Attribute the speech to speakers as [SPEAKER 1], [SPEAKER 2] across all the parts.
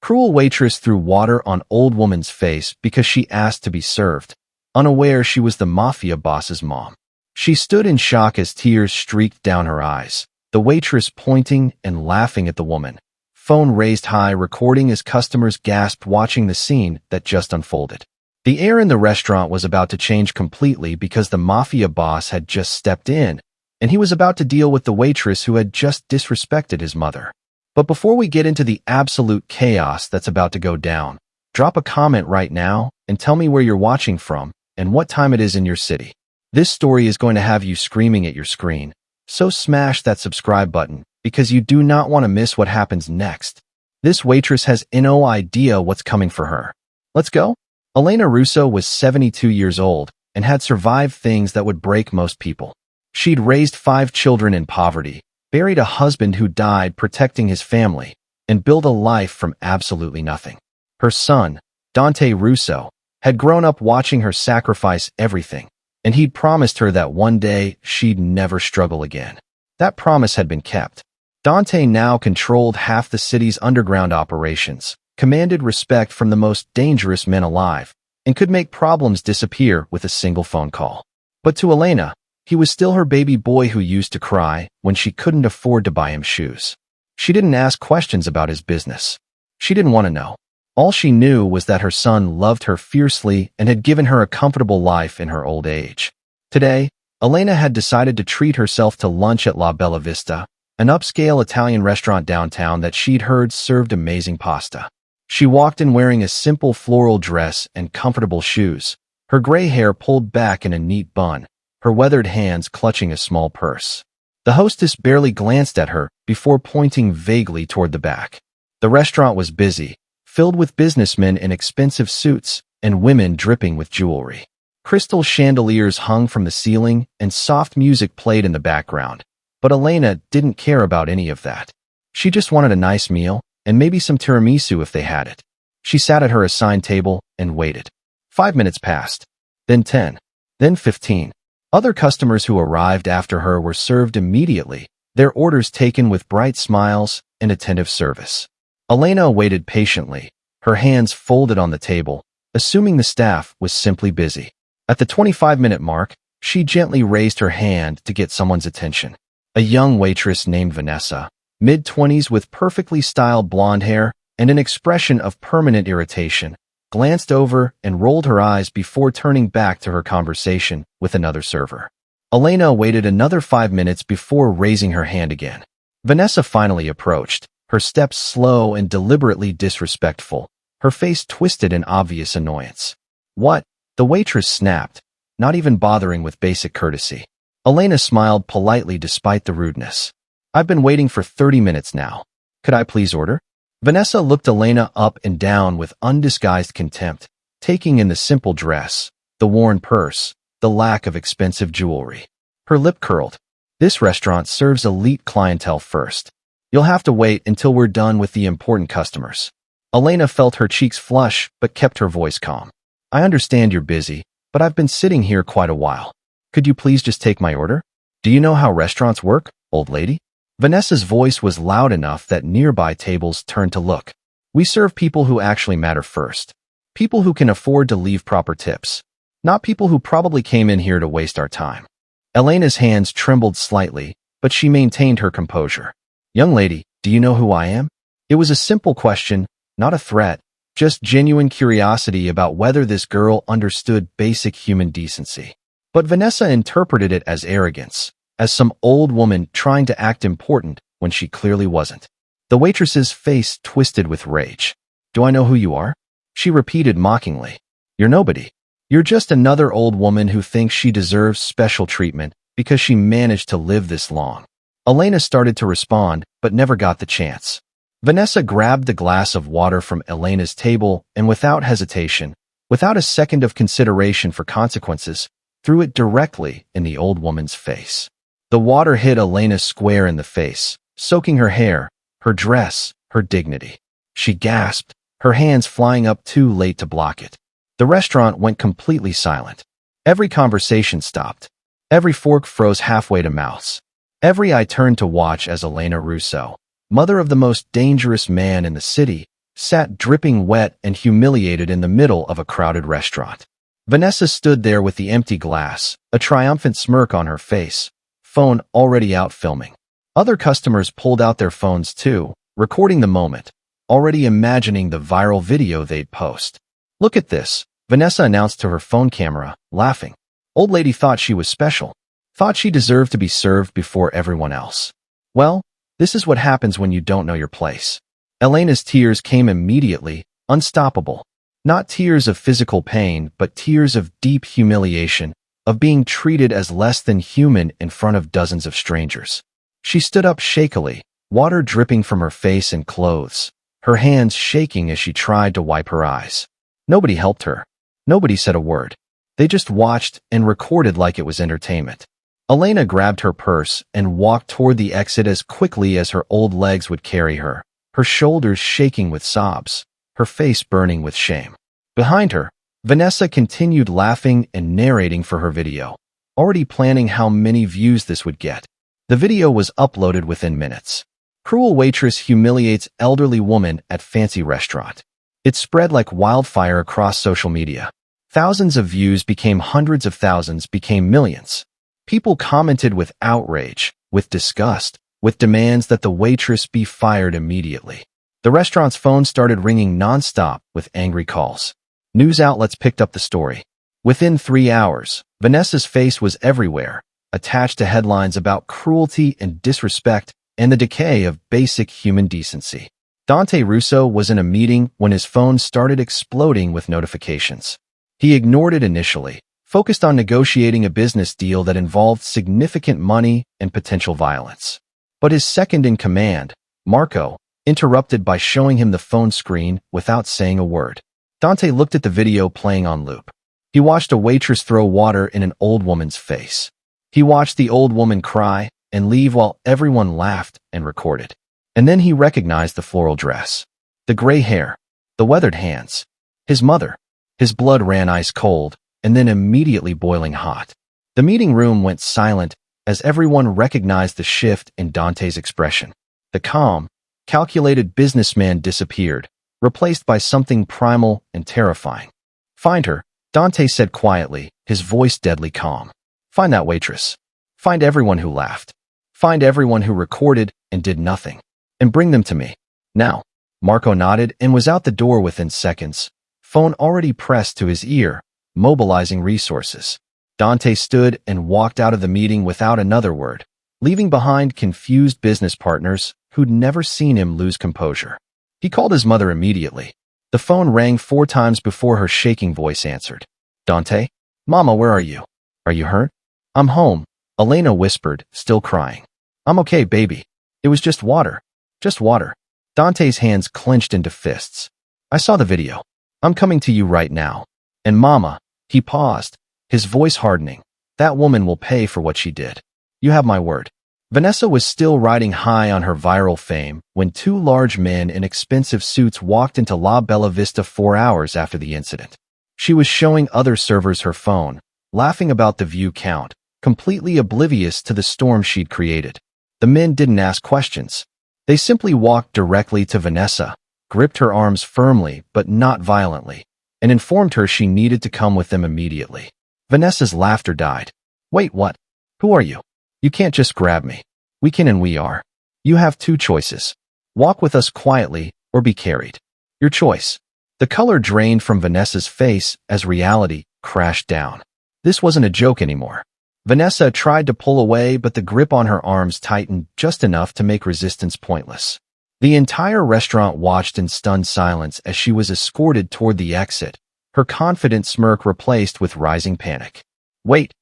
[SPEAKER 1] Cruel waitress threw water on old woman's face because she asked to be served, unaware she was the Mafia boss's mom. She stood in shock as tears streaked down her eyes, the waitress pointing and laughing at the woman. Phone raised high, recording as customers gasped watching the scene that just unfolded. The air in the restaurant was about to change completely because the Mafia boss had just stepped in, and he was about to deal with the waitress who had just disrespected his mother. But before we get into the absolute chaos that's about to go down, drop a comment right now and tell me where you're watching from and what time it is in your city. This story is going to have you screaming at your screen, so smash that subscribe button because you do not want to miss what happens next. This waitress has no idea what's coming for her. Let's go. Elena Russo was 72 years old and had survived things that would break most people. She'd raised 5 children in poverty, buried a husband who died protecting his family, and built a life from absolutely nothing. Her son, Dante Russo, had grown up watching her sacrifice everything, and he'd promised her that one day she'd never struggle again. That promise had been kept. Dante now controlled half the city's underground operations, commanded respect from the most dangerous men alive, and could make problems disappear with a single phone call. But to Elena, he was still her baby boy who used to cry when she couldn't afford to buy him shoes. She didn't ask questions about his business. She didn't want to know. All she knew was that her son loved her fiercely and had given her a comfortable life in her old age. Today, Elena had decided to treat herself to lunch at La Bella Vista, an upscale Italian restaurant downtown that she'd heard served amazing pasta. She walked in wearing a simple floral dress and comfortable shoes, her gray hair pulled back in a neat bun, her weathered hands clutching a small purse. The hostess barely glanced at her before pointing vaguely toward the back. The restaurant was busy, filled with businessmen in expensive suits and women dripping with jewelry. Crystal chandeliers hung from the ceiling and soft music played in the background, but Elena didn't care about any of that. She just wanted a nice meal and maybe some tiramisu if they had it. She sat at her assigned table and waited. 5 minutes passed, then 10, then 15. Other customers who arrived after her were served immediately, their orders taken with bright smiles and attentive service. Elena waited patiently, her hands folded on the table, assuming the staff was simply busy. At the 25-minute mark, she gently raised her hand to get someone's attention. A young waitress named Vanessa, mid-20s with perfectly styled blonde hair and an expression of permanent irritation, glanced over and rolled her eyes before turning back to her conversation with another server. Elena waited another 5 minutes before raising her hand again. Vanessa finally approached, her steps slow and deliberately disrespectful, her face twisted in obvious annoyance. "What?" the waitress snapped, not even bothering with basic courtesy. Elena smiled politely despite the rudeness. "I've been waiting for 30 minutes now. Could I please order?" Vanessa looked Elena up and down with undisguised contempt, taking in the simple dress, the worn purse, the lack of expensive jewelry. Her lip curled. "This restaurant serves elite clientele first. You'll have to wait until we're done with the important customers." Elena felt her cheeks flush but kept her voice calm. "I understand you're busy, but I've been sitting here quite a while. Could you please just take my order? Do you know how restaurants work, old lady?" Vanessa's voice was loud enough that nearby tables turned to look. "We serve people who actually matter first. People who can afford to leave proper tips. Not people who probably came in here to waste our time." Elena's hands trembled slightly, but she maintained her composure. "Young lady, do you know who I am?" It was a simple question, not a threat, just genuine curiosity about whether this girl understood basic human decency. But Vanessa interpreted it as arrogance, as some old woman trying to act important when she clearly wasn't. The waitress's face twisted with rage. "Do I know who you are?" she repeated mockingly. "You're nobody. You're just another old woman who thinks she deserves special treatment because she managed to live this long." Elena started to respond, but never got the chance. Vanessa grabbed the glass of water from Elena's table and without hesitation, without a second of consideration for consequences, threw it directly in the old woman's face. The water hit Elena square in the face, soaking her hair, her dress, her dignity. She gasped, her hands flying up too late to block it. The restaurant went completely silent. Every conversation stopped. Every fork froze halfway to mouths. Every eye turned to watch as Elena Russo, mother of the most dangerous man in the city, sat dripping wet and humiliated in the middle of a crowded restaurant. Vanessa stood there with the empty glass, a triumphant smirk on her face, phone already out filming. Other customers pulled out their phones too, recording the moment, already imagining the viral video they'd post. "Look at this," Vanessa announced to her phone camera, laughing. Old lady thought she was special, thought she deserved to be served before everyone else. Well, this is what happens when you don't know your place. Elena's tears came immediately, unstoppable. Not tears of physical pain, but tears of deep humiliation, of being treated as less than human in front of dozens of strangers. She stood up shakily, water dripping from her face and clothes, her hands shaking as she tried to wipe her eyes. Nobody helped her. Nobody said a word. They just watched and recorded like it was entertainment. Elena grabbed her purse and walked toward the exit as quickly as her old legs would carry her, her shoulders shaking with sobs, her face burning with shame. Behind her, Vanessa continued laughing and narrating for her video, already planning how many views this would get. The video was uploaded within minutes. Cruel waitress humiliates elderly woman at fancy restaurant. It spread like wildfire across social media. Thousands of views became hundreds of thousands, became millions. People commented with outrage, with disgust, with demands that the waitress be fired immediately. The restaurant's phone started ringing nonstop with angry calls. News outlets picked up the story. Within 3 hours, Vanessa's face was everywhere, attached to headlines about cruelty and disrespect and the decay of basic human decency. Dante Russo was in a meeting when his phone started exploding with notifications. He ignored it initially, focused on negotiating a business deal that involved significant money and potential violence. But his second-in-command, Marco, interrupted by showing him the phone screen without saying a word. Dante looked at the video playing on loop. He watched a waitress throw water in an old woman's face. He watched the old woman cry and leave while everyone laughed and recorded. And then he recognized the floral dress, the gray hair, the weathered hands. His mother. His blood ran ice cold and then immediately boiling hot. The meeting room went silent as everyone recognized the shift in Dante's expression. The calm, calculated businessman disappeared, replaced by something primal and terrifying. "Find her," Dante said quietly, his voice deadly calm. "Find that waitress. Find everyone who laughed. Find everyone who recorded and did nothing. And bring them to me. Now." Marco nodded and was out the door within seconds, phone already pressed to his ear, mobilizing resources. Dante stood and walked out of the meeting without another word, leaving behind confused business partners who'd never seen him lose composure. He called his mother immediately. The phone rang 4 times before her shaking voice answered. "Dante? Mama, where are you? Are you hurt?" "I'm home," Elena whispered, still crying. "I'm okay, baby. It was just water. Just water." Dante's hands clenched into fists. "I saw the video. I'm coming to you right now. And Mama," he paused, his voice hardening, "that woman will pay for what she did. You have my word." Vanessa was still riding high on her viral fame when 2 large men in expensive suits walked into La Bella Vista 4 hours after the incident. She was showing other servers her phone, laughing about the view count, completely oblivious to the storm she'd created. The men didn't ask questions. They simply walked directly to Vanessa, gripped her arms firmly but not violently, and informed her she needed to come with them immediately. Vanessa's laughter died. "Wait, what? Who are you? You can't just grab me. We can and we are. You have 2 choices. Walk with us quietly or be carried. Your choice." The color drained from Vanessa's face as reality crashed down. This wasn't a joke anymore. Vanessa tried to pull away, but the grip on her arms tightened just enough to make resistance pointless. The entire restaurant watched in stunned silence as she was escorted toward the exit, her confident smirk replaced with rising panic. Wait,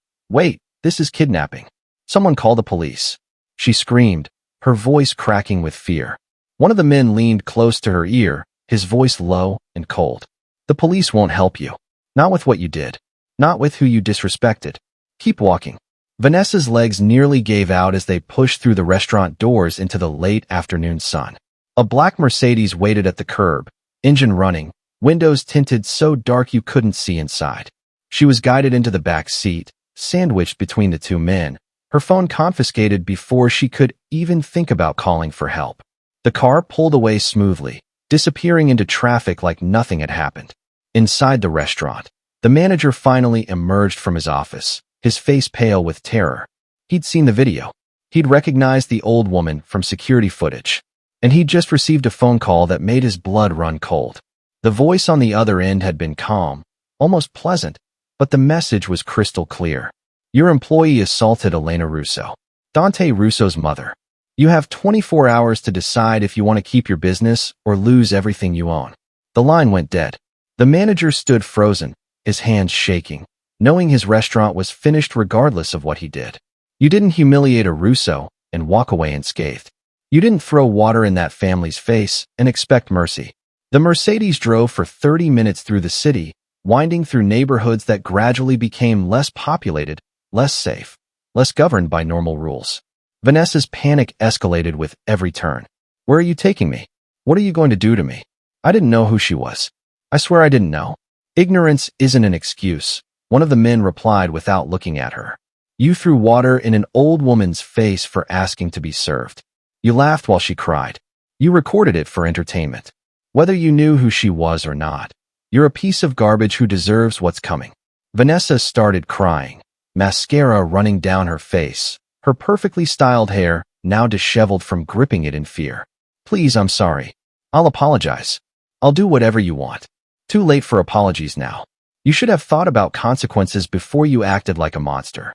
[SPEAKER 1] this is kidnapping. Someone call the police," she screamed, her voice cracking with fear. One of the men leaned close to her ear, his voice low and cold. "The police won't help you. Not with what you did. Not with who you disrespected. Keep walking." Vanessa's legs nearly gave out as they pushed through the restaurant doors into the late afternoon sun. A black Mercedes waited at the curb, engine running, windows tinted so dark you couldn't see inside. She was guided into the back seat, sandwiched between the 2 men, her phone confiscated before she could even think about calling for help. The car pulled away smoothly, disappearing into traffic like nothing had happened. Inside the restaurant, the manager finally emerged from his office, his face pale with terror. He'd seen the video. He'd recognized the old woman from security footage. And he'd just received a phone call that made his blood run cold. The voice on the other end had been calm, almost pleasant, but the message was crystal clear. Your employee assaulted Elena Russo, Dante Russo's mother. You have 24 hours to decide if you want to keep your business or lose everything you own. The line went dead. The manager stood frozen, his hands shaking, knowing his restaurant was finished regardless of what he did. You didn't humiliate a Russo and walk away unscathed. You didn't throw water in that family's face and expect mercy. The Mercedes drove for 30 minutes through the city, winding through neighborhoods that gradually became less populated, less safe, less governed by normal rules. Vanessa's panic escalated with every turn. Where are you taking me? What are you going to do to me? I didn't know who she was. I swear I didn't know. Ignorance isn't an excuse, one of the men replied without looking at her. You threw water in an old woman's face for asking to be served. You laughed while she cried. You recorded it for entertainment. Whether you knew who she was or not, you're a piece of garbage who deserves what's coming. Vanessa started crying, mascara running down her face, her perfectly styled hair now disheveled from gripping it in fear. Please, I'm sorry. I'll apologize. I'll do whatever you want. Too late for apologies now. You should have thought about consequences before you acted like a monster.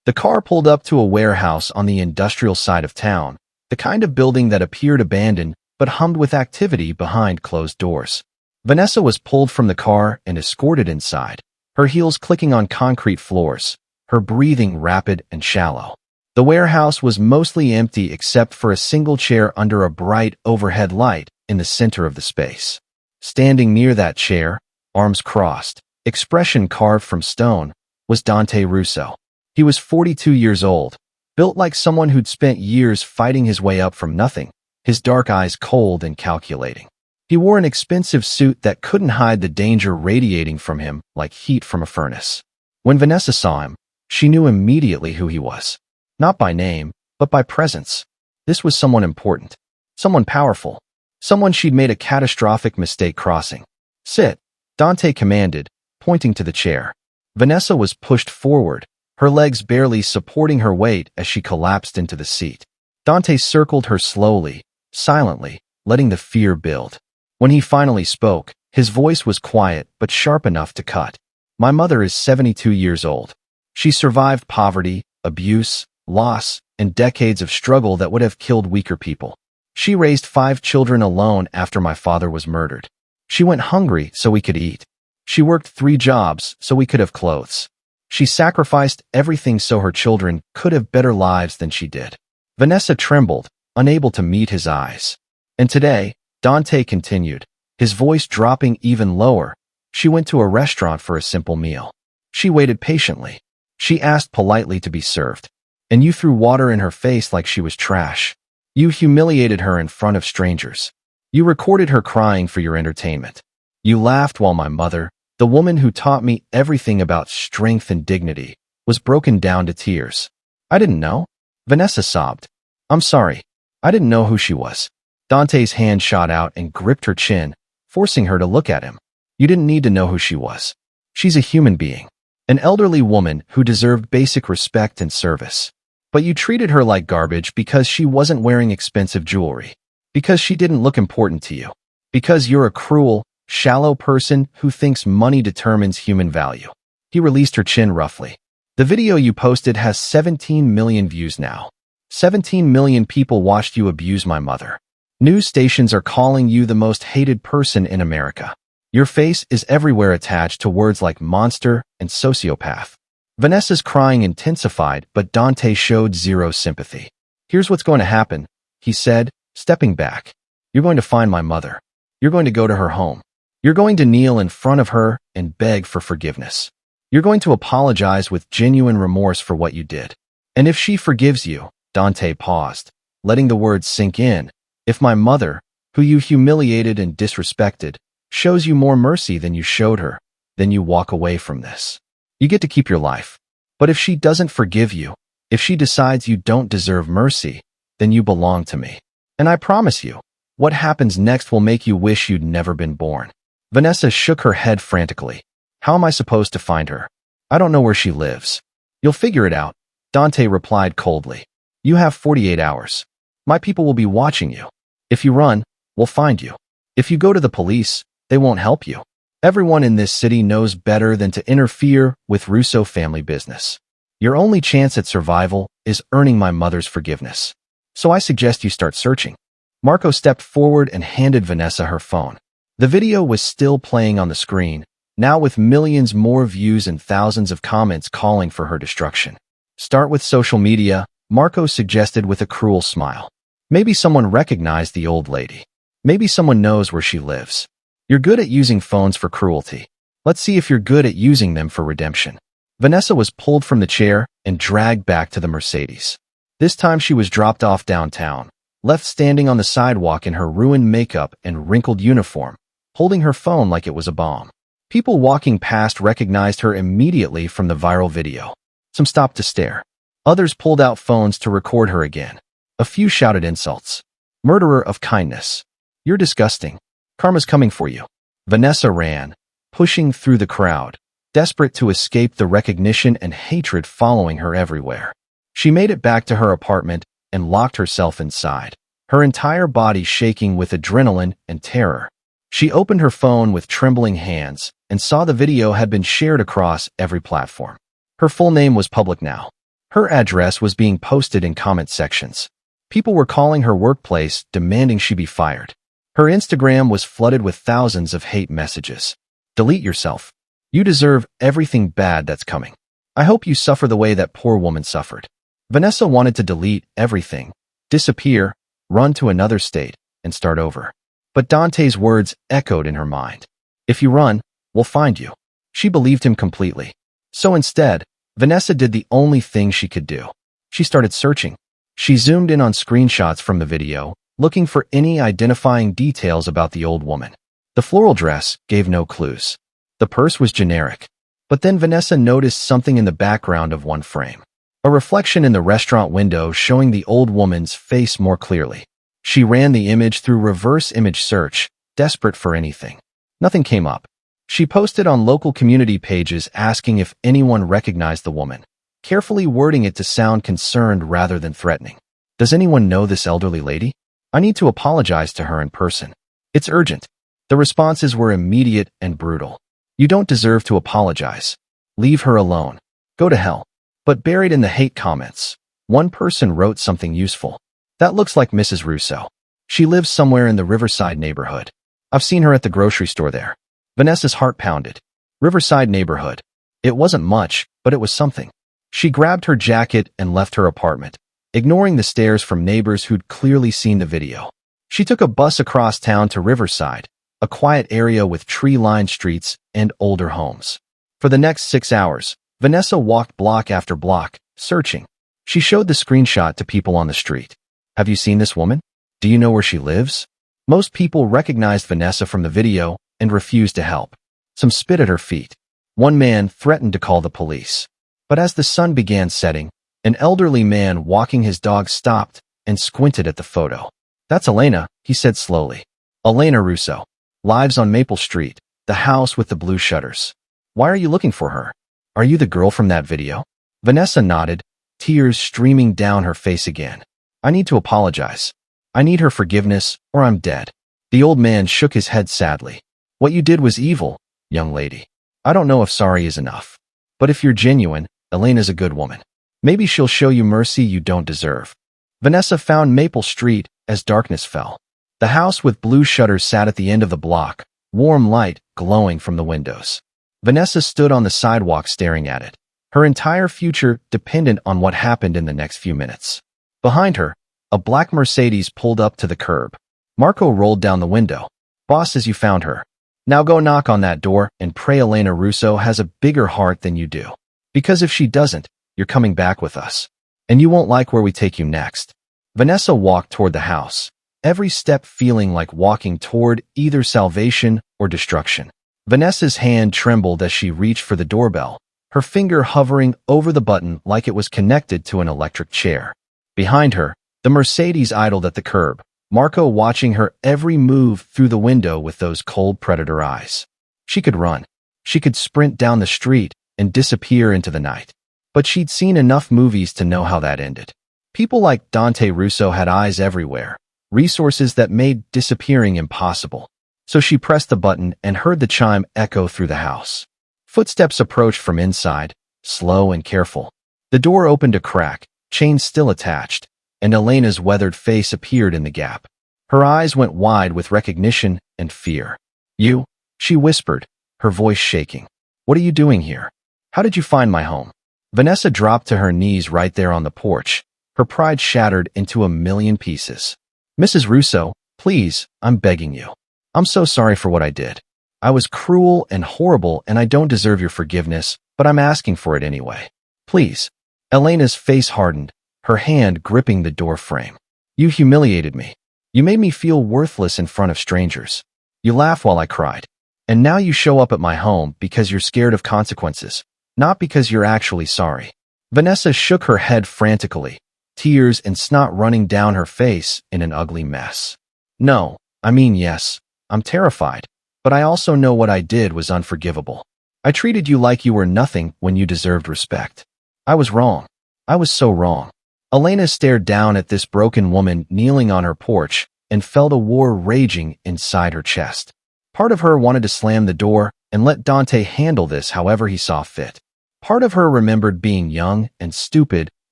[SPEAKER 1] The car pulled up to a warehouse on the industrial side of town, the kind of building that appeared abandoned but hummed with activity behind closed doors. Vanessa was pulled from the car and escorted inside, her heels clicking on concrete floors, her breathing rapid and shallow. The warehouse was mostly empty except for a single chair under a bright overhead light in the center of the space. Standing near that chair, arms crossed, expression carved from stone, was Dante Russo. He was 42 years old, built like someone who'd spent years fighting his way up from nothing, his dark eyes cold and calculating. He wore an expensive suit that couldn't hide the danger radiating from him like heat from a furnace. When Vanessa saw him, she knew immediately who he was. Not by name, but by presence. This was someone important, someone powerful, someone she'd made a catastrophic mistake crossing. Sit, Dante commanded, pointing to the chair. Vanessa was pushed forward, her legs barely supporting her weight as she collapsed into the seat. Dante circled her slowly, silently, letting the fear build. When he finally spoke, his voice was quiet but sharp enough to cut. My mother is 72 years old. She survived poverty, abuse, loss, and decades of struggle that would have killed weaker people. She raised 5 children alone after my father was murdered. She went hungry so we could eat. She worked 3 jobs so we could have clothes. She sacrificed everything so her children could have better lives than she did. Vanessa trembled, unable to meet his eyes. And today, Dante continued, his voice dropping even lower, she went to a restaurant for a simple meal. She waited patiently. She asked politely to be served. And you threw water in her face like she was trash. You humiliated her in front of strangers. You recorded her crying for your entertainment. You laughed while my mother, the woman who taught me everything about strength and dignity, was broken down to tears. I didn't know. Vanessa sobbed. I'm sorry. I didn't know who she was. Dante's hand shot out and gripped her chin, forcing her to look at him. You didn't need to know who she was. She's a human being, an elderly woman who deserved basic respect and service. But you treated her like garbage because she wasn't wearing expensive jewelry, because she didn't look important to you, because you're a cruel, shallow person who thinks money determines human value. He released her chin roughly. The video you posted has 17 million views now. 17 million people watched you abuse my mother. News stations are calling you the most hated person in America. Your face is everywhere attached to words like monster and sociopath. Vanessa's crying intensified, but Dante showed zero sympathy. Here's what's going to happen, he said, stepping back. You're going to find my mother. You're going to go to her home. You're going to kneel in front of her and beg for forgiveness. You're going to apologize with genuine remorse for what you did. And if she forgives you, Dante paused, letting the words sink in. If my mother, who you humiliated and disrespected, shows you more mercy than you showed her, then you walk away from this. You get to keep your life. But if she doesn't forgive you, if she decides you don't deserve mercy, then you belong to me. And I promise you, What happens next will make you wish you'd never been born. Vanessa shook her head frantically. How am I supposed to find her? I don't know where she lives. You'll figure it out, Dante replied coldly. You have 48 hours. My people will be watching you. If you run, we'll find you. If you go to the police, they won't help you. Everyone in this city knows better than to interfere with Russo family business. Your only chance at survival is earning my mother's forgiveness. So I suggest you start searching. Marco stepped forward and handed Vanessa her phone. The video was still playing on the screen, now with millions more views and thousands of comments calling for her destruction. Start with social media, Marco suggested with a cruel smile. Maybe someone recognized the old lady. Maybe someone knows where she lives. You're good at using phones for cruelty. Let's see if you're good at using them for redemption. Vanessa was pulled from the chair and dragged back to the Mercedes. This time she was dropped off downtown, left standing on the sidewalk in her ruined makeup and wrinkled uniform, holding her phone like it was a bomb. People walking past recognized her immediately from the viral video. Some stopped to stare. Others pulled out phones to record her again. A few shouted insults. Murderer of kindness. You're disgusting. Karma's coming for you. Vanessa ran, pushing through the crowd, desperate to escape the recognition and hatred following her everywhere. She made it back to her apartment and locked herself inside, her entire body shaking with adrenaline and terror. She opened her phone with trembling hands and saw the video had been shared across every platform. Her full name was public now. Her address was being posted in comment sections. People were calling her workplace, demanding she be fired. Her Instagram was flooded with thousands of hate messages. Delete yourself. You deserve everything bad that's coming. I hope you suffer the way that poor woman suffered. Vanessa wanted to delete everything, disappear, run to another state, and start over. But Dante's words echoed in her mind. If you run, we'll find you. She believed him completely. So instead, Vanessa did the only thing she could do. She started searching. She zoomed in on screenshots from the video, looking for any identifying details about the old woman. The floral dress gave no clues. The purse was generic. But then Vanessa noticed something in the background of one frame. A reflection in the restaurant window showing the old woman's face more clearly. She ran the image through reverse image search, desperate for anything. Nothing came up. She posted on local community pages asking if anyone recognized the woman, carefully wording it to sound concerned rather than threatening. Does anyone know this elderly lady? I need to apologize to her in person. It's urgent. The responses were immediate and brutal. You don't deserve to apologize. Leave her alone. Go to hell. But buried in the hate comments, one person wrote something useful. That looks like Mrs. Russo. She lives somewhere in the Riverside neighborhood. I've seen her at the grocery store there. Vanessa's heart pounded. Riverside neighborhood. It wasn't much, but it was something. She grabbed her jacket and left her apartment, ignoring the stares from neighbors who'd clearly seen the video. She took a bus across town to Riverside, a quiet area with tree-lined streets and older homes. For the next 6 hours, Vanessa walked block after block, searching. She showed the screenshot to people on the street. Have you seen this woman? Do you know where she lives? Most people recognized Vanessa from the video and refused to help. Some spit at her feet. One man threatened to call the police. But as the sun began setting, an elderly man walking his dog stopped and squinted at the photo. That's Elena, he said slowly. Elena Russo. Lives on Maple Street, the house with the blue shutters. Why are you looking for her? Are you the girl from that video? Vanessa nodded, tears streaming down her face again. I need to apologize. I need her forgiveness, or I'm dead. The old man shook his head sadly. What you did was evil, young lady. I don't know if sorry is enough. But if you're genuine, Elena's a good woman. Maybe she'll show you mercy you don't deserve. Vanessa found Maple Street as darkness fell. The house with blue shutters sat at the end of the block, warm light glowing from the windows. Vanessa stood on the sidewalk staring at it, her entire future dependent on what happened in the next few minutes. Behind her, a black Mercedes pulled up to the curb. Marco rolled down the window. Boss says you found her. Now go knock on that door and pray Elena Russo has a bigger heart than you do. Because if she doesn't, you're coming back with us. And you won't like where we take you next. Vanessa walked toward the house, every step feeling like walking toward either salvation or destruction. Vanessa's hand trembled as she reached for the doorbell, her finger hovering over the button like it was connected to an electric chair. Behind her, the Mercedes idled at the curb, Marco watching her every move through the window with those cold predator eyes. She could run. She could sprint down the street and disappear into the night. But she'd seen enough movies to know how that ended. People like Dante Russo had eyes everywhere, resources that made disappearing impossible. So she pressed the button and heard the chime echo through the house. Footsteps approached from inside, slow and careful. The door opened a crack, chains still attached, and Elena's weathered face appeared in the gap. Her eyes went wide with recognition and fear. "You?" she whispered, her voice shaking. "What are you doing here? How did you find my home?" Vanessa dropped to her knees right there on the porch, her pride shattered into a million pieces. "Mrs. Russo, please, I'm begging you. I'm so sorry for what I did. I was cruel and horrible and I don't deserve your forgiveness, but I'm asking for it anyway. Please." Elena's face hardened, her hand gripping the door frame. "You humiliated me. You made me feel worthless in front of strangers. You laughed while I cried. And now you show up at my home because you're scared of consequences, not because you're actually sorry." Vanessa shook her head frantically, tears and snot running down her face in an ugly mess. "No, I mean yes, I'm terrified, but I also know what I did was unforgivable. I treated you like you were nothing when you deserved respect. I was wrong. I was so wrong." Elena stared down at this broken woman kneeling on her porch and felt a war raging inside her chest. Part of her wanted to slam the door and let Dante handle this however he saw fit. Part of her remembered being young and stupid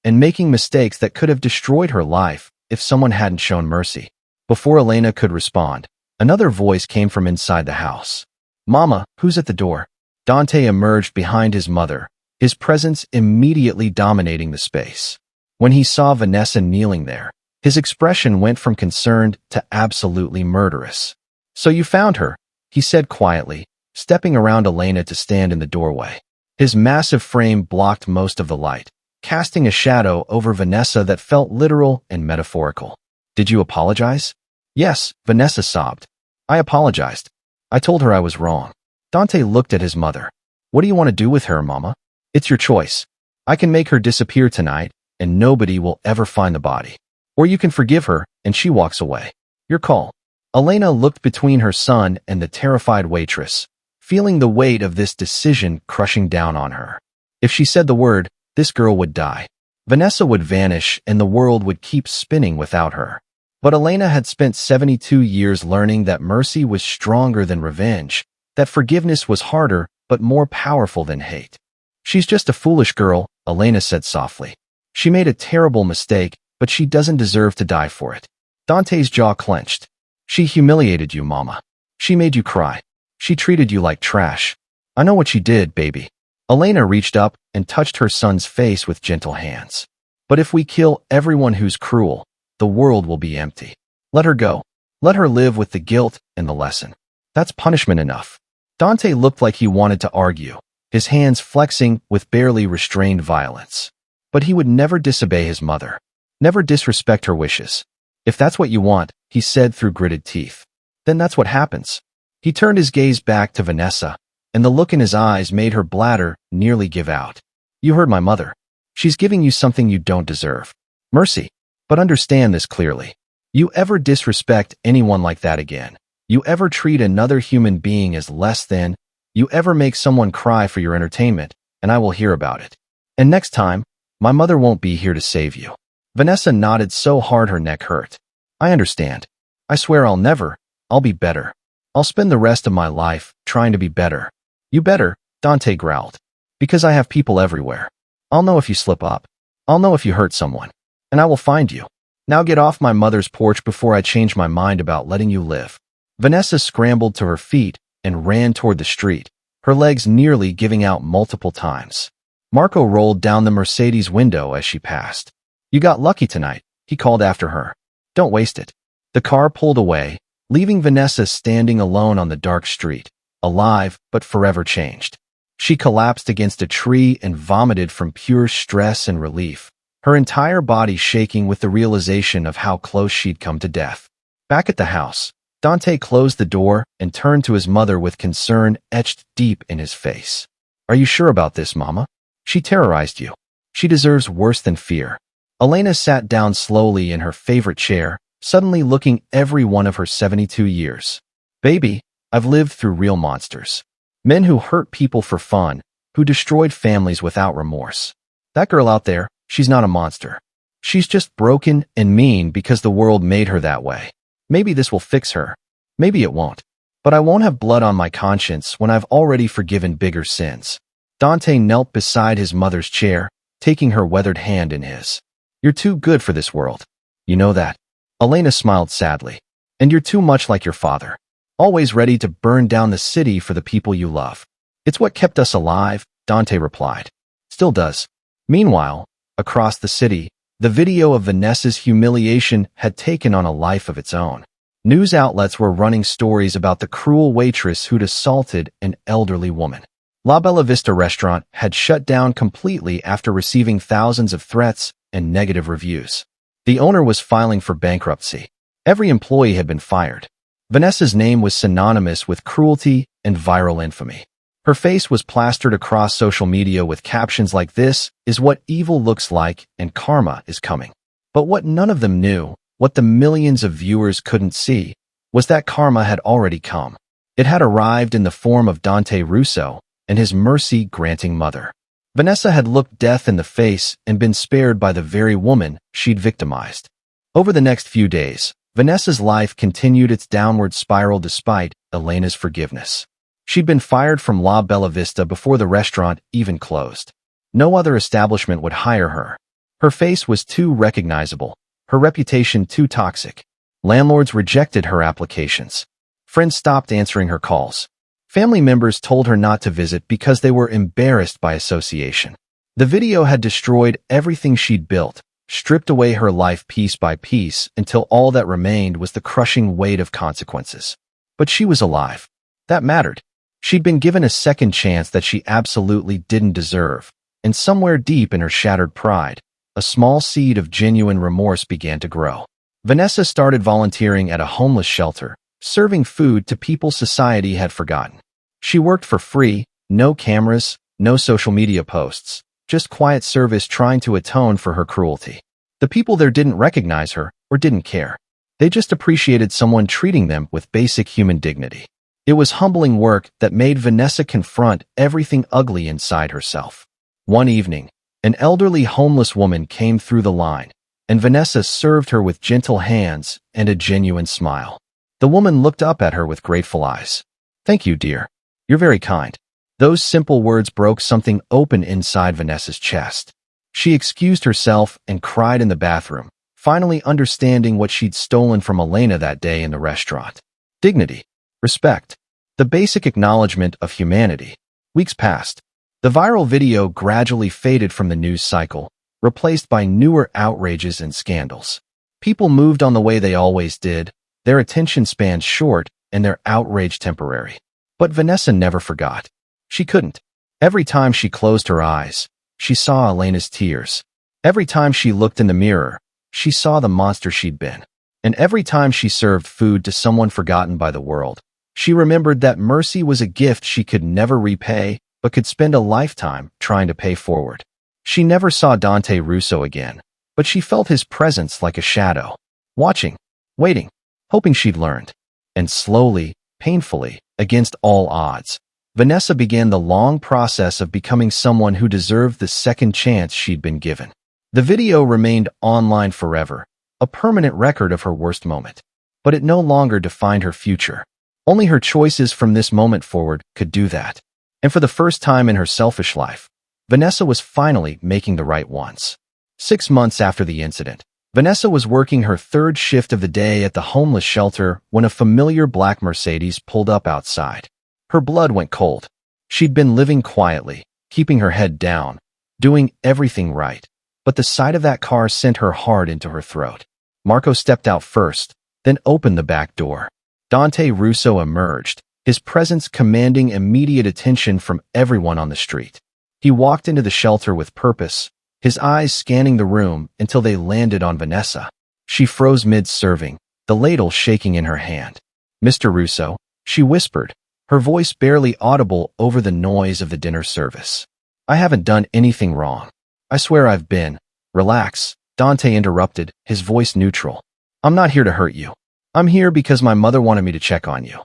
[SPEAKER 1] and making mistakes that could have destroyed her life if someone hadn't shown mercy. Before Elena could respond, another voice came from inside the house. "Mama, who's at the door?" Dante emerged behind his mother, his presence immediately dominating the space. When he saw Vanessa kneeling there, his expression went from concerned to absolutely murderous. "So you found her," he said quietly, stepping around Elena to stand in the doorway. His massive frame blocked most of the light, casting a shadow over Vanessa that felt literal and metaphorical. "Did you apologize?" "Yes," Vanessa sobbed. "I apologized. I told her I was wrong." Dante looked at his mother. "What do you want to do with her, Mama? It's your choice. I can make her disappear tonight, and nobody will ever find the body. Or you can forgive her, and she walks away. Your call." Elena looked between her son and the terrified waitress, feeling the weight of this decision crushing down on her. If she said the word, this girl would die. Vanessa would vanish and the world would keep spinning without her. But Elena had spent 72 years learning that mercy was stronger than revenge, that forgiveness was harder but more powerful than hate. "She's just a foolish girl," Elena said softly. "She made a terrible mistake, but she doesn't deserve to die for it." Dante's jaw clenched. "She humiliated you, Mama. She made you cry. She treated you like trash. I know what she did, baby." Elena reached up and touched her son's face with gentle hands. "But if we kill everyone who's cruel, the world will be empty. Let her go. Let her live with the guilt and the lesson. That's punishment enough." Dante looked like he wanted to argue, his hands flexing with barely restrained violence. But he would never disobey his mother, never disrespect her wishes. "If that's what you want," he said through gritted teeth, "then that's what happens." He turned his gaze back to Vanessa, and the look in his eyes made her bladder nearly give out. "You heard my mother. She's giving you something you don't deserve. Mercy. But understand this clearly. You ever disrespect anyone like that again, you ever treat another human being as less than, you ever make someone cry for your entertainment, and I will hear about it. And next time, my mother won't be here to save you." Vanessa nodded so hard her neck hurt. "I understand. I swear I'll be better. I'll spend the rest of my life trying to be better." "You better," Dante growled. "Because I have people everywhere. I'll know if you slip up. I'll know if you hurt someone. And I will find you. Now get off my mother's porch before I change my mind about letting you live." Vanessa scrambled to her feet and ran toward the street, her legs nearly giving out multiple times. Marco rolled down the Mercedes window as she passed. "You got lucky tonight," he called after her. "Don't waste it." The car pulled away, leaving Vanessa standing alone on the dark street, alive but forever changed. She collapsed against a tree and vomited from pure stress and relief, her entire body shaking with the realization of how close she'd come to death. Back at the house, Dante closed the door and turned to his mother with concern etched deep in his face. "Are you sure about this, Mama? She terrorized you. She deserves worse than fear." Elena sat down slowly in her favorite chair, suddenly looking every one of her 72 years. Baby, I've lived through real monsters. Men who hurt people for fun, who destroyed families without remorse. That girl out there, she's not a monster. She's just broken and mean because the world made her that way. Maybe this will fix her. Maybe it won't. But I won't have blood on my conscience when I've already forgiven bigger sins. Dante knelt beside his mother's chair, taking her weathered hand in his. You're too good for this world. You know that. Elena smiled sadly. And you're too much like your father. Always ready to burn down the city for the people you love. It's what kept us alive, Dante replied. Still does. Meanwhile, across the city, the video of Vanessa's humiliation had taken on a life of its own. News outlets were running stories about the cruel waitress who'd assaulted an elderly woman. La Bella Vista restaurant had shut down completely after receiving thousands of threats and negative reviews. The owner was filing for bankruptcy. Every employee had been fired. Vanessa's name was synonymous with cruelty and viral infamy. Her face was plastered across social media with captions like "This is what evil looks like and karma is coming." But what none of them knew, what the millions of viewers couldn't see, was that karma had already come. It had arrived in the form of Dante Russo and his mercy-granting mother. Vanessa had looked death in the face and been spared by the very woman she'd victimized. Over the next few days, Vanessa's life continued its downward spiral despite Elena's forgiveness. She'd been fired from La Bella Vista before the restaurant even closed. No other establishment would hire her. Her face was too recognizable, her reputation too toxic. Landlords rejected her applications. Friends stopped answering her calls. Family members told her not to visit because they were embarrassed by association. The video had destroyed everything she'd built, stripped away her life piece by piece until all that remained was the crushing weight of consequences. But she was alive. That mattered. She'd been given a second chance that she absolutely didn't deserve, and somewhere deep in her shattered pride, a small seed of genuine remorse began to grow. Vanessa started volunteering at a homeless shelter, serving food to people society had forgotten. She worked for free, no cameras, no social media posts, just quiet service trying to atone for her cruelty. The people there didn't recognize her or didn't care. They just appreciated someone treating them with basic human dignity. It was humbling work that made Vanessa confront everything ugly inside herself. One evening, an elderly homeless woman came through the line, and Vanessa served her with gentle hands and a genuine smile. The woman looked up at her with grateful eyes. "Thank you, dear. You're very kind." Those simple words broke something open inside Vanessa's chest. She excused herself and cried in the bathroom, finally understanding what she'd stolen from Elena that day in the restaurant. Dignity. Respect. The basic acknowledgement of humanity. Weeks passed. The viral video gradually faded from the news cycle, replaced by newer outrages and scandals. People moved on the way they always did, their attention span short and their outrage temporary. But Vanessa never forgot. She couldn't. Every time she closed her eyes, she saw Elena's tears. Every time she looked in the mirror, she saw the monster she'd been. And every time she served food to someone forgotten by the world, she remembered that mercy was a gift she could never repay, but could spend a lifetime trying to pay forward. She never saw Dante Russo again, but she felt his presence like a shadow, watching, waiting, hoping she'd learned. And slowly, painfully, against all odds, Vanessa began the long process of becoming someone who deserved the second chance she'd been given. The video remained online forever, a permanent record of her worst moment. But it no longer defined her future. Only her choices from this moment forward could do that. And for the first time in her selfish life, Vanessa was finally making the right ones. 6 months after the incident, Vanessa was working her third shift of the day at the homeless shelter when a familiar black Mercedes pulled up outside. Her blood went cold. She'd been living quietly, keeping her head down, doing everything right. But the sight of that car sent her hard into her throat. Marco stepped out first, then opened the back door. Dante Russo emerged, his presence commanding immediate attention from everyone on the street. He walked into the shelter with purpose, his eyes scanning the room until they landed on Vanessa. She froze mid-serving, the ladle shaking in her hand. "Mr. Russo," she whispered, her voice barely audible over the noise of the dinner service. "I haven't done anything wrong. I swear I've been." "Relax," Dante interrupted, his voice neutral. I'm not here to hurt you. I'm here because my mother wanted me to check on you.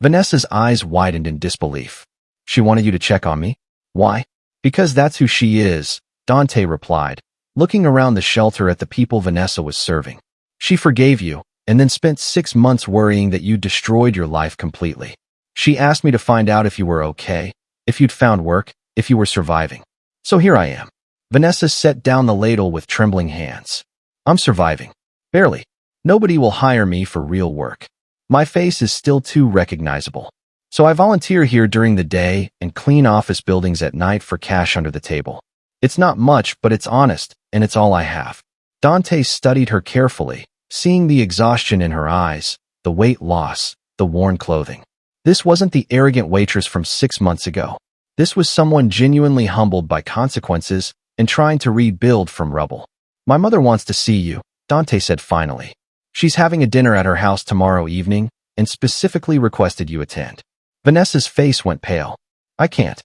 [SPEAKER 1] Vanessa's eyes widened in disbelief. She wanted you to check on me? Why? Because that's who she is, Dante replied, looking around the shelter at the people Vanessa was serving. She forgave you, and then spent 6 months worrying that you destroyed your life completely. She asked me to find out if you were okay, if you'd found work, if you were surviving. So here I am. Vanessa set down the ladle with trembling hands. I'm surviving. Barely. Nobody will hire me for real work. My face is still too recognizable. So I volunteer here during the day and clean office buildings at night for cash under the table. It's not much, but it's honest, and it's all I have. Dante studied her carefully, seeing the exhaustion in her eyes, the weight loss, the worn clothing. This wasn't the arrogant waitress from 6 months ago. This was someone genuinely humbled by consequences and trying to rebuild from rubble. My mother wants to see you, Dante said finally. She's having a dinner at her house tomorrow evening and specifically requested you attend. Vanessa's face went pale. I can't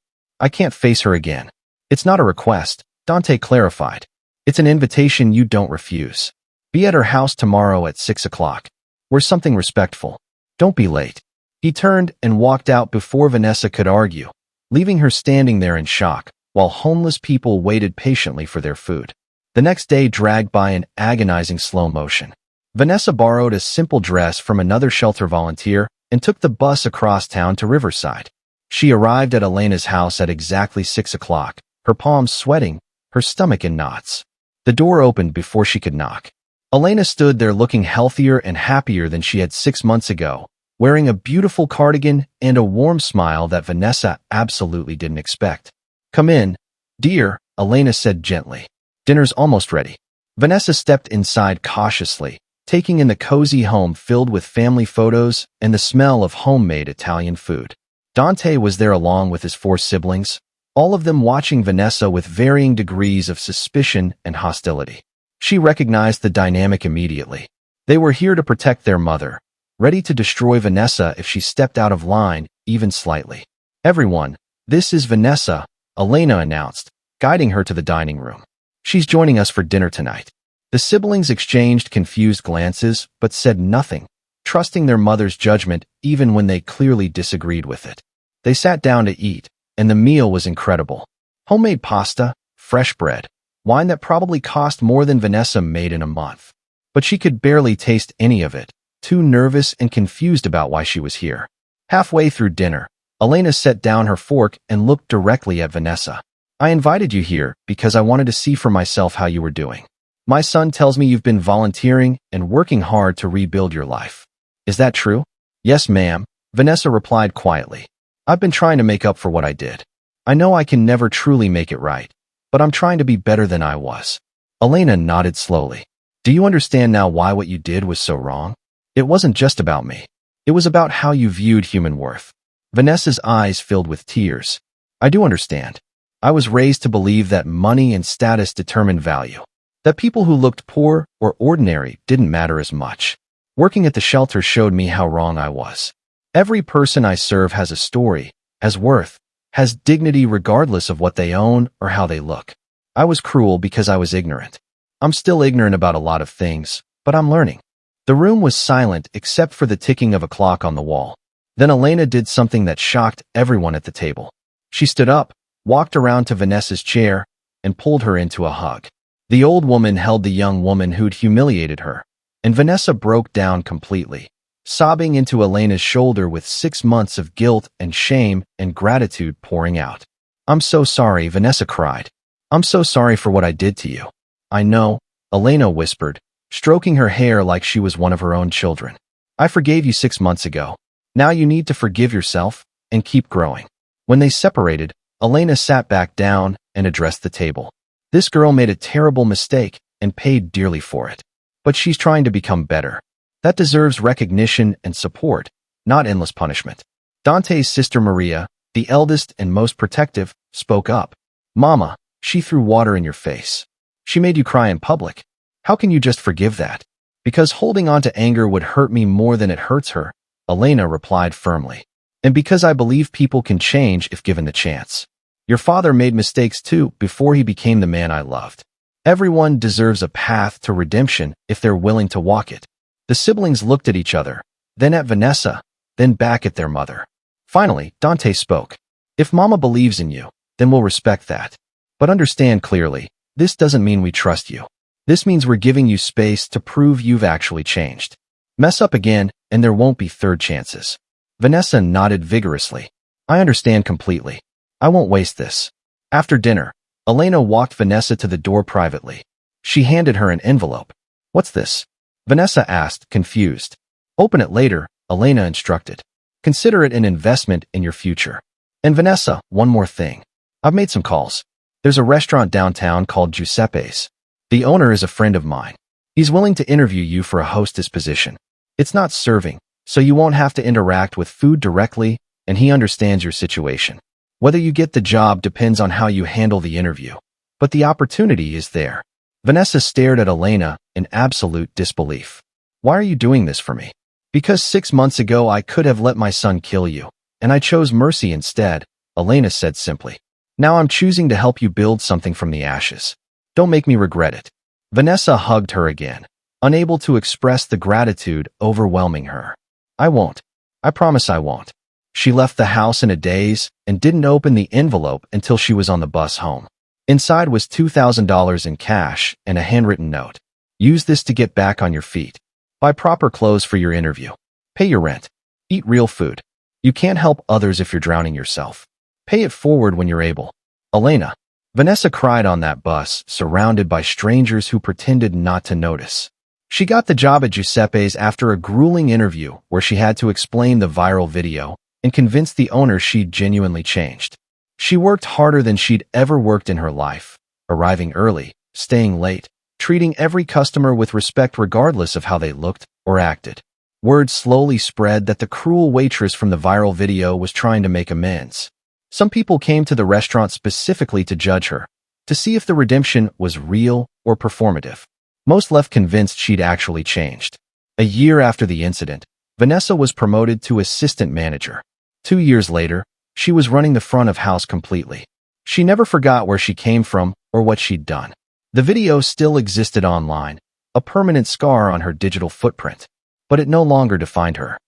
[SPEAKER 1] face her again. It's not a request, Dante clarified. It's an invitation you don't refuse. Be at her house tomorrow at 6 o'clock. We're something respectful. Don't be late. He turned and walked out before Vanessa could argue, leaving her standing there in shock, while homeless people waited patiently for their food. The next day dragged by in agonizing slow motion. Vanessa borrowed a simple dress from another shelter volunteer and took the bus across town to Riverside. She arrived at Elena's house at exactly 6 o'clock, her palms sweating, her stomach in knots. The door opened before she could knock. Elena stood there looking healthier and happier than she had 6 months ago, wearing a beautiful cardigan and a warm smile that Vanessa absolutely didn't expect. Come in, dear, Elena said gently. Dinner's almost ready. Vanessa stepped inside cautiously, taking in the cozy home filled with family photos and the smell of homemade Italian food. Dante was there along with his 4 siblings, all of them watching Vanessa with varying degrees of suspicion and hostility. She recognized the dynamic immediately. They were here to protect their mother, ready to destroy Vanessa if she stepped out of line, even slightly. Everyone, this is Vanessa, Elena announced, guiding her to the dining room. She's joining us for dinner tonight. The siblings exchanged confused glances but said nothing, trusting their mother's judgment even when they clearly disagreed with it. They sat down to eat, and the meal was incredible. Homemade pasta, fresh bread, wine that probably cost more than Vanessa made in a month. But she could barely taste any of it, too nervous and confused about why she was here. Halfway through dinner, Elena set down her fork and looked directly at Vanessa. I invited you here because I wanted to see for myself how you were doing. My son tells me you've been volunteering and working hard to rebuild your life. Is that true? Yes, ma'am, Vanessa replied quietly. I've been trying to make up for what I did. I know I can never truly make it right, but I'm trying to be better than I was. Elena nodded slowly. Do you understand now why what you did was so wrong? It wasn't just about me. It was about how you viewed human worth. Vanessa's eyes filled with tears. I do understand. I was raised to believe that money and status determined value. That people who looked poor or ordinary didn't matter as much. Working at the shelter showed me how wrong I was. Every person I serve has a story, has worth, has dignity regardless of what they own or how they look. I was cruel because I was ignorant. I'm still ignorant about a lot of things, but I'm learning. The room was silent except for the ticking of a clock on the wall. Then Elena did something that shocked everyone at the table. She stood up, walked around to Vanessa's chair, and pulled her into a hug. The old woman held the young woman who'd humiliated her, and Vanessa broke down completely, sobbing into Elena's shoulder with 6 months of guilt and shame and gratitude pouring out. I'm so sorry, Vanessa cried. I'm so sorry for what I did to you. I know, Elena whispered, stroking her hair like she was one of her own children. I forgave you 6 months ago. Now you need to forgive yourself and keep growing. When they separated, Elena sat back down and addressed the table. This girl made a terrible mistake and paid dearly for it. But she's trying to become better. That deserves recognition and support, not endless punishment. Dante's sister Maria, the eldest and most protective, spoke up. Mama, she threw water in your face. She made you cry in public. How can you just forgive that? Because holding on to anger would hurt me more than it hurts her, Elena replied firmly. And because I believe people can change if given the chance. Your father made mistakes too before he became the man I loved. Everyone deserves a path to redemption if they're willing to walk it. The siblings looked at each other, then at Vanessa, then back at their mother. Finally, Dante spoke. If Mama believes in you, then we'll respect that. But understand clearly, this doesn't mean we trust you. This means we're giving you space to prove you've actually changed. Mess up again, and there won't be third chances. Vanessa nodded vigorously. I understand completely. I won't waste this. After dinner, Elena walked Vanessa to the door privately. She handed her an envelope. What's this? Vanessa asked, confused. Open it later, Elena instructed. Consider it an investment in your future. And Vanessa, one more thing. I've made some calls. There's a restaurant downtown called Giuseppe's. The owner is a friend of mine. He's willing to interview you for a hostess position. It's not serving, so you won't have to interact with food directly, and he understands your situation. Whether you get the job depends on how you handle the interview. But the opportunity is there. Vanessa stared at Elena in absolute disbelief. Why are you doing this for me? Because 6 months ago I could have let my son kill you, and I chose mercy instead, Elena said simply. Now I'm choosing to help you build something from the ashes. Don't make me regret it. Vanessa hugged her again, unable to express the gratitude overwhelming her. I won't. I promise I won't. She left the house in a daze and didn't open the envelope until she was on the bus home. Inside was $2,000 in cash and a handwritten note. Use this to get back on your feet. Buy proper clothes for your interview. Pay your rent. Eat real food. You can't help others if you're drowning yourself. Pay it forward when you're able. Elena. Vanessa cried on that bus, surrounded by strangers who pretended not to notice. She got the job at Giuseppe's after a grueling interview where she had to explain the viral video and convince the owner she'd genuinely changed. She worked harder than she'd ever worked in her life, arriving early, staying late, treating every customer with respect regardless of how they looked or acted. Word slowly spread that the cruel waitress from the viral video was trying to make amends. Some people came to the restaurant specifically to judge her, to see if the redemption was real or performative. Most left convinced she'd actually changed. A year after the incident, Vanessa was promoted to assistant manager. 2 years later, she was running the front of house completely. She never forgot where she came from or what she'd done. The video still existed online, a permanent scar on her digital footprint, but it no longer defined her.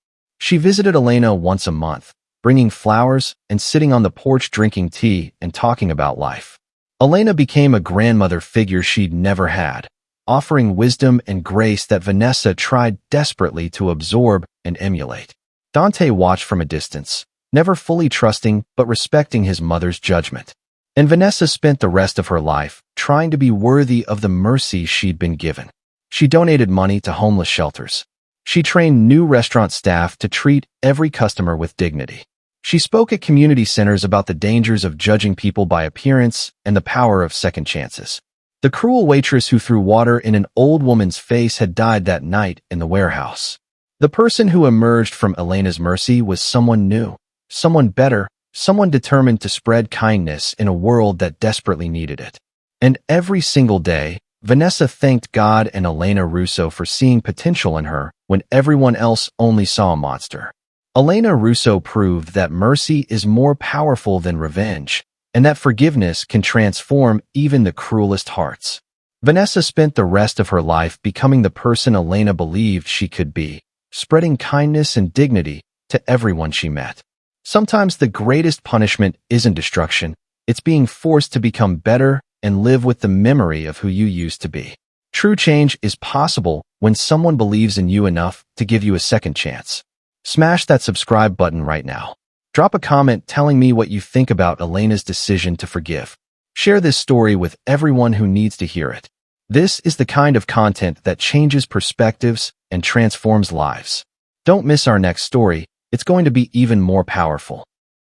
[SPEAKER 1] She visited Elena once a month, bringing flowers and sitting on the porch drinking tea and talking about life. Elena became a grandmother figure she'd never had, offering wisdom and grace that Vanessa tried desperately to absorb and emulate. Dante watched from a distance, never fully trusting but respecting his mother's judgment. And Vanessa spent the rest of her life trying to be worthy of the mercy she'd been given. She donated money to homeless shelters. She trained new restaurant staff to treat every customer with dignity. She spoke at community centers about the dangers of judging people by appearance and the power of second chances. The cruel waitress who threw water in an old woman's face had died that night in the warehouse. The person who emerged from Elena's mercy was someone new, someone better, someone determined to spread kindness in a world that desperately needed it. And every single day, Vanessa thanked God and Elena Russo for seeing potential in her when everyone else only saw a monster. Elena Russo proved that mercy is more powerful than revenge, and that forgiveness can transform even the cruelest hearts. Vanessa spent the rest of her life becoming the person Elena believed she could be, spreading kindness and dignity to everyone she met. Sometimes the greatest punishment isn't destruction, it's being forced to become better and live with the memory of who you used to be. True change is possible when someone believes in you enough to give you a second chance. Smash that subscribe button right now. Drop a comment telling me what you think about Elena's decision to forgive. Share this story with everyone who needs to hear it. This is the kind of content that changes perspectives and transforms lives. Don't miss our next story, it's going to be even more powerful.